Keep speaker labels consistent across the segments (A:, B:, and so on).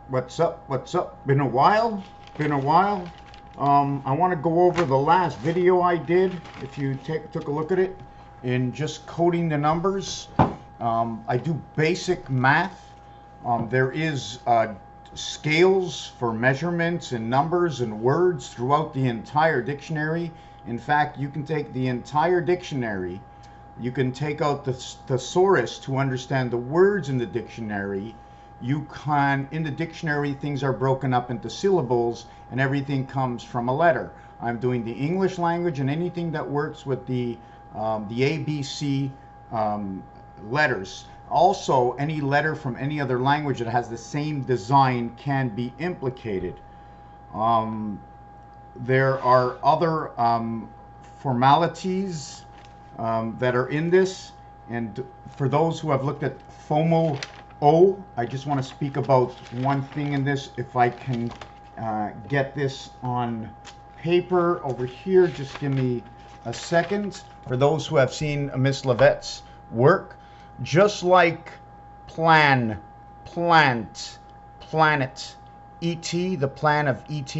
A: What's up? Been a while. I want to go over the last video I did. If you took a look at it, in just coding the numbers. I do basic math. There is scales for measurements and numbers and words throughout the entire dictionary. In fact, you can take the entire dictionary. You can take out the thesaurus to understand the words in the dictionary. You can, in the dictionary, things are broken up into syllables and everything comes from a letter. I'm doing the English language, and anything that works with the ABC letters. Also, any letter from any other language that has the same design can be implicated. There are other formalities that are in this, and for those who have looked at FOMAL, I just want to speak about one thing in this. If I can get this on paper over here, just give me a second. For those who have seen Miss Levette's work, just like plan, plant, planet, ET, the plan of ET,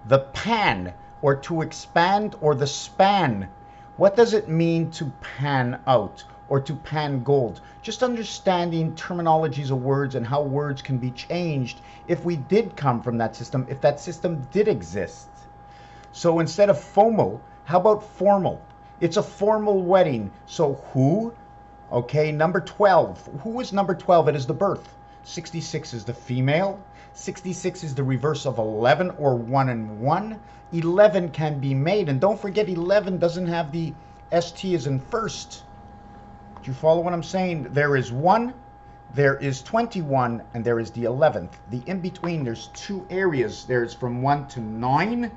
A: the pan, or to expand, or the span. What does it mean to pan out or to pan gold? Just understanding terminologies of words and how words can be changed if we did come from that system, if that system did exist. So instead of FOMAL, how about formal? It's a formal wedding. So who? Okay, number 12. Who is number 12? It is the birth. 66 is the female. 66 is the reverse of 11, or 1 and 1. 11 can be made, and don't forget 11 doesn't have the ST as in first. Do you follow what I'm saying? There is 1, there is 21, and there is the 11th. The in between, there's two areas. There's from 1 to 9,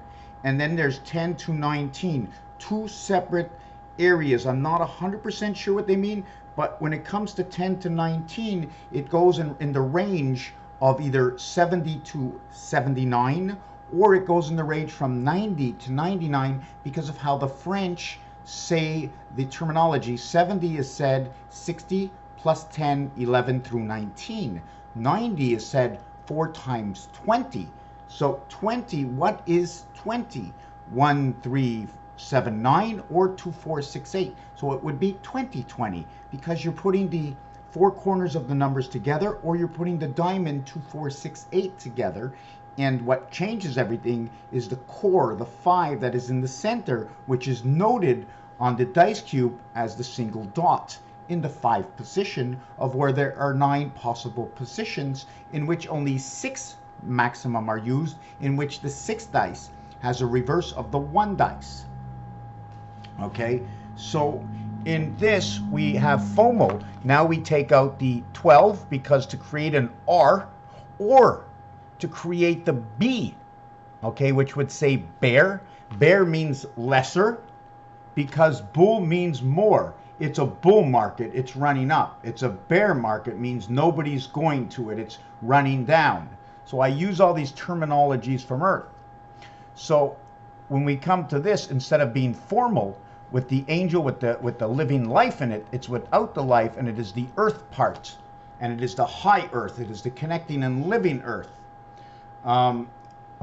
A: and then there's 10 to 19. Two separate areas. I'm not 100% sure what they mean, but when it comes to 10 to 19, it goes in the range of either 70 to 79, or it goes in the range from 90 to 99 because of how the French say the terminology. 70 is said 60 plus 10, 11 through 19. 90 is said 4 times 20. So 20, what is 20? 1, 3, 7, 9, or 2, 4, 6, 8. So it would be 2020 because you're putting the four corners of the numbers together, or you're putting the diamond 2, 4, 6, 8 together. And what changes everything is the core, the 5 that is in the center, which is noted on the dice cube as the single dot in the 5 position, of where there are 9 possible positions, in which only 6 maximum are used, in which the 6th dice has a reverse of the 1 dice. Okay, so in this we have FOMAL. Now we take out the 12, because to create an R, or to create the B, okay, which would say bear. Bear means lesser, because bull means more. It's a bull market, it's running up. It's a bear market, means nobody's going to it, it's running down. So I use all these terminologies from Earth. So when we come to this, instead of being formal with the angel with the living life in it, it's without the life, and it is the earth part, and it is the high earth, it is the connecting and living earth.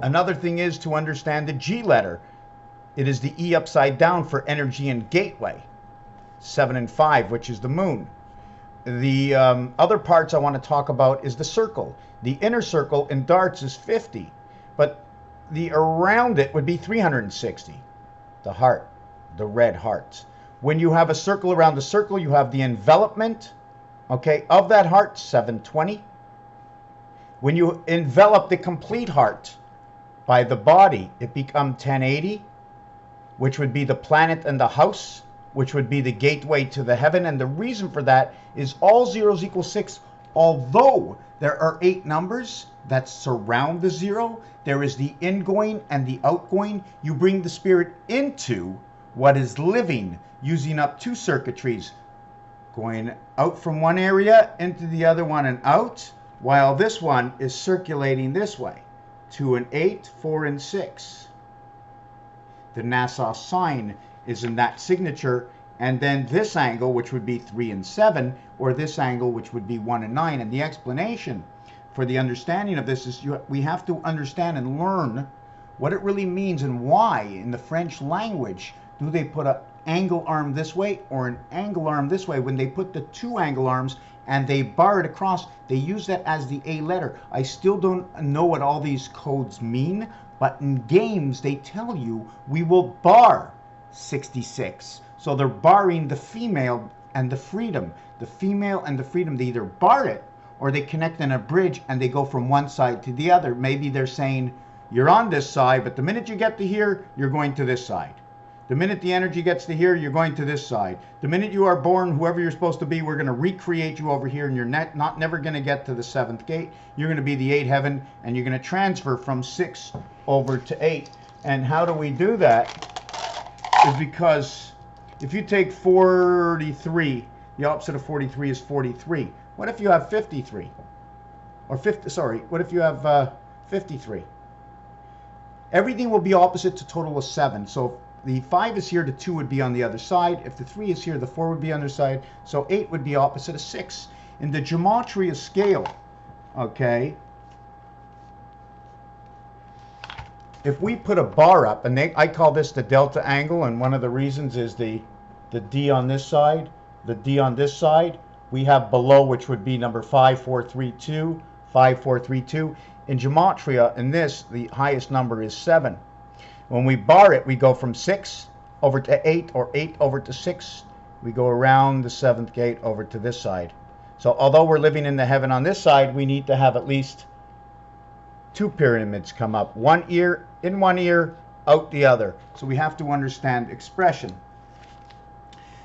A: Another thing is to understand the G letter. It is the E upside down for energy and gateway. 7 and 5, which is the moon. The other parts I want to talk about is the circle. The inner circle in darts is 50, but the around it would be 360. The heart, the red heart. When you have a circle around the circle, you have the envelopment, okay, of that heart, 720. When you envelop the complete heart by the body, it becomes 1080, which would be the planet and the house, which would be the gateway to the heaven. And the reason for that is all zeros equal 6. Although there are 8 numbers that surround the 0, there is the ingoing and the outgoing. You bring the spirit into what is living, using up 2 circuitries, going out from one area into the other one and out, while this one is circulating this way, 2 and 8, 4 and 6. The Nassau sign is in that signature, and then this angle, which would be 3 and 7, or this angle, which would be 1 and 9. And the explanation for the understanding of this is we have to understand and learn what it really means and why in the French language do they put an angle arm this way or an angle arm this way. When they put the two angle arms and they bar it across, they use that as the A letter. I still don't know what all these codes mean, but in games they tell you we will bar 66. So they're barring the female and the freedom. The female and the freedom, they either bar it or they connect in a bridge and they go from one side to the other. Maybe they're saying you're on this side, but the minute you get to here, you're going to this side. The minute the energy gets to here, you're going to this side. The minute you are born, whoever you're supposed to be, we're going to recreate you over here, and you're never going to get to the 7th gate. You're going to be the 8 heaven, and you're going to transfer from 6 over to 8. And how do we do that? Is because if you take 43, the opposite of 43 is 43. What if you have 53? Or 50, sorry, what if you have 53? Everything will be opposite to total of 7. So the 5 is here, the 2 would be on the other side. If the 3 is here, the 4 would be on the other side. So 8 would be opposite of 6. In the gematria scale, okay, if we put a bar up, and I call this the delta angle, and one of the reasons is the D on this side, the D on this side. We have below, which would be number 5432, 5432. In gematria, in this, the highest number is 7. When we bar it, we go from 6 over to 8 or 8 over to 6. We go around the 7th gate over to this side. So although we're living in the heaven on this side, we need to have at least 2 pyramids come up. One ear, in one ear, out the other. So we have to understand expression.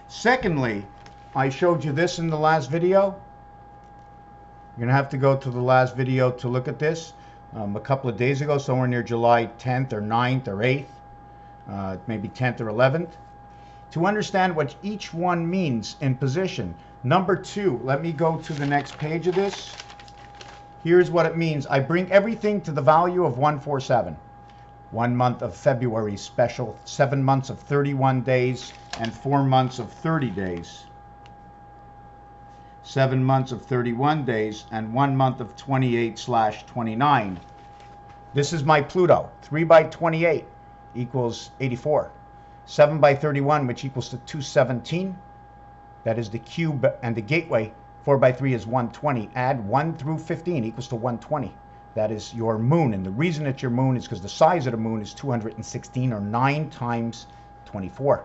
A: Secondly, I showed you this in the last video. You're going to have to go to the last video to look at this. A couple of days ago, somewhere near July 10th or 9th or 8th, maybe 10th or 11th, to understand what each one means in position. Number 2, let me go to the next page of this. Here's what it means. I bring everything to the value of 147. 1 month of February special, 7 months of 31 days, and 4 months of 30 days. 7 months of 31 days, and 1 month of 28/29. This is my Pluto. 3 by 28 equals 84. 7 by 31, which equals to 217. That is the cube and the gateway. 4 by 3 is 120. Add 1 through 15 equals to 120. That is your moon. And the reason it's your moon is because the size of the moon is 216, or 9 times 24.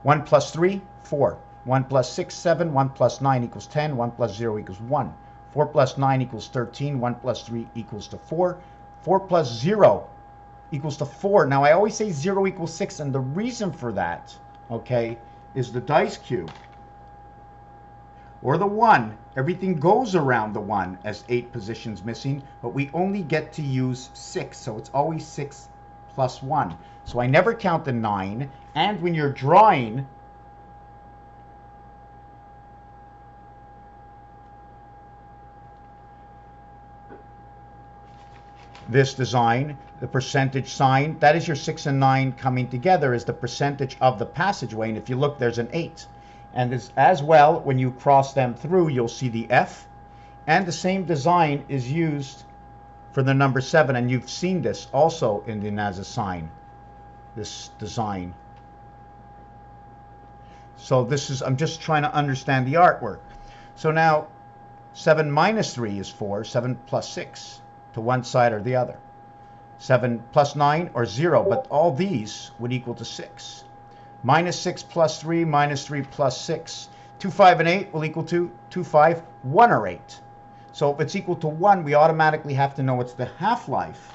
A: 1 plus 3, 4. 1 plus 6, 7. 1 plus 9 equals 10. 1 plus 0 equals 1. 4 plus 9 equals 13. 1 plus 3 equals to 4. 4 plus 0 equals to 4. Now, I always say 0 equals 6, and the reason for that, okay, is the dice cube, or the 1. Everything goes around the 1 as 8 positions missing, but we only get to use 6, so it's always 6 plus 1. So I never count the 9, and when you're drawing this design, the percentage sign, that is your 6 and 9 coming together is the percentage of the passageway. And if you look, there's an 8. And as well, when you cross them through, you'll see the F. And the same design is used for the number 7. And you've seen this also in the NASA sign, this design. So this is, I'm just trying to understand the artwork. So now, 7 minus 3 is 4, 7 plus 6. To one side or the other. 7 plus 9 or 0, but all these would equal to 6. Minus 6 plus 3, minus 3 plus 6. 2, 5, and 8 will equal to 2, 5, 1, or 8. So if it's equal to 1, we automatically have to know it's the half-life,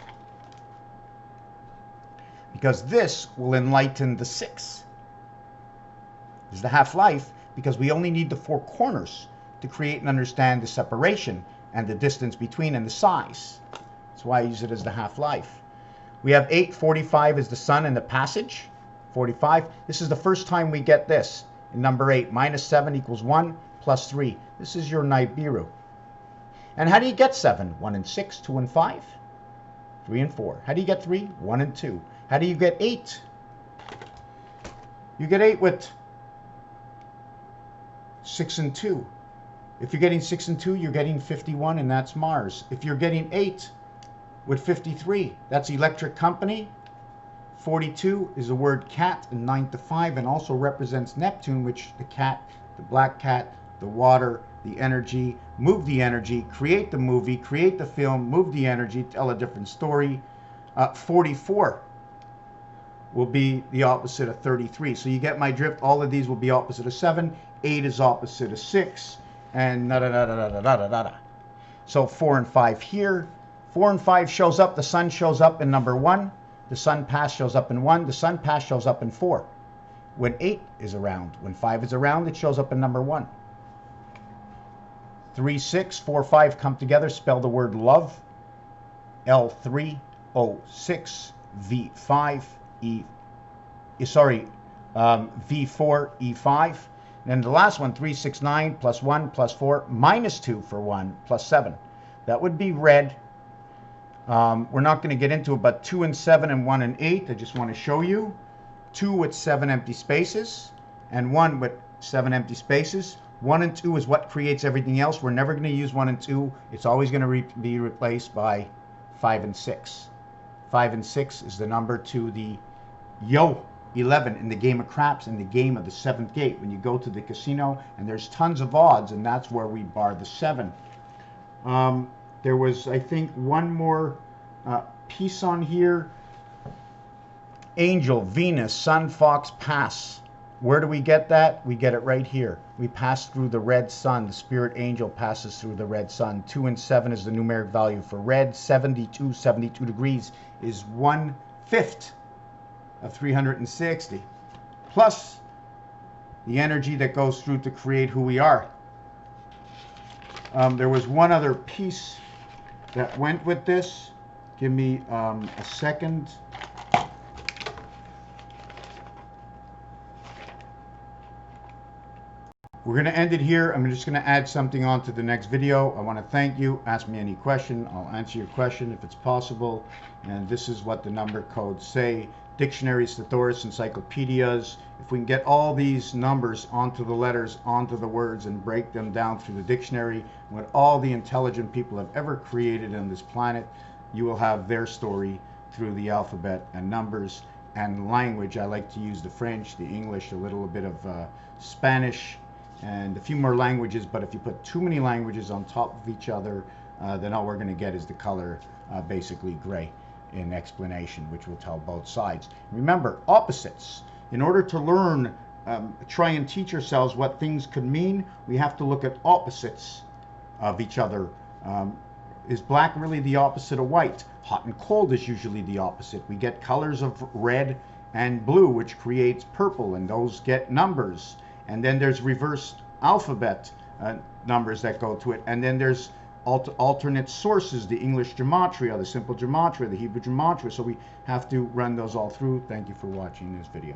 A: because this will enlighten the 6. This is the half-life because we only need the 4 corners to create and understand the separation and the distance between and the size. That's why I use it as the half-life. We have 8, 45 is the sun and the passage. 45. This is the first time we get this. In number 8, minus 7 equals 1 plus 3. This is your Nibiru. And how do you get 7? 1 and 6, 2 and 5, 3 and 4. How do you get 3? 1 and 2. How do you get 8? You get 8 with 6 and 2. If you're getting 6 and 2, you're getting 51, and that's Mars. If you're getting 8 with 53, that's Electric Company. 42 is the word cat, and 9 to 5, and also represents Neptune, which the cat, the black cat, the water, the energy, move the energy, create the movie, create the film, move the energy, tell a different story. 44 will be the opposite of 33. So you get my drift. All of these will be opposite of 7. 8 is opposite of 6, and da da da da da da da da. So 4 and 5 here. 4 and 5 shows up. The sun shows up in number 1. The sun pass shows up in 1. The sun pass shows up in 4. When 8 is around, when 5 is around, it shows up in number 1. 3, 6, 4, 5 come together, spell the word love. L3, O6, V5, V4, E5. And then the last one, 3, 6, 9, plus 1, plus 4, minus 2 for 1, plus 7. That would be red. We're not going to get into it, but 2 and 7 and 1 and 8, I just want to show you. 2 with 7 empty spaces and 1 with 7 empty spaces. 1 and 2 is what creates everything else. We're never going to use 1 and 2. It's always going to be replaced by 5 and 6. 5 and 6 is the number to the Yo 11 in the game of craps, in the game of the 7th gate. When you go to the casino and there's tons of odds, and that's where we bar the 7. There was, I think, one more piece on here. Angel, Venus, Sun, Fox, pass. Where do we get that? We get it right here. We pass through the red sun. The spirit angel passes through the red sun. 2 and 7 is the numeric value for red. 72 degrees is 1/5 of 360. Plus the energy that goes through to create who we are. There was one other piece that went with this. Give me a second. We're going to end it here. I'm just going to add something on to the next video. I want to thank you. Ask me any question. I'll answer your question if it's possible. And this is what the number codes say. Dictionaries, thesaurus, encyclopedias. If we can get all these numbers onto the letters, onto the words, and break them down through the dictionary, what all the intelligent people have ever created on this planet, you will have their story through the alphabet and numbers and language. I like to use the French, the English, a little bit of Spanish, and a few more languages. But if you put too many languages on top of each other, then all we're going to get is the color basically gray in explanation, which will tell both sides. Remember, opposites. In order to learn, try and teach ourselves what things could mean, we have to look at opposites of each other. Is black really the opposite of white? Hot and cold is usually the opposite. We get colors of red and blue, which creates purple, and those get numbers. And then there's reversed alphabet numbers that go to it. And then there's alternate sources, the English gematria, the simple gematria, the Hebrew gematria. So we have to run those all through. Thank you for watching this video.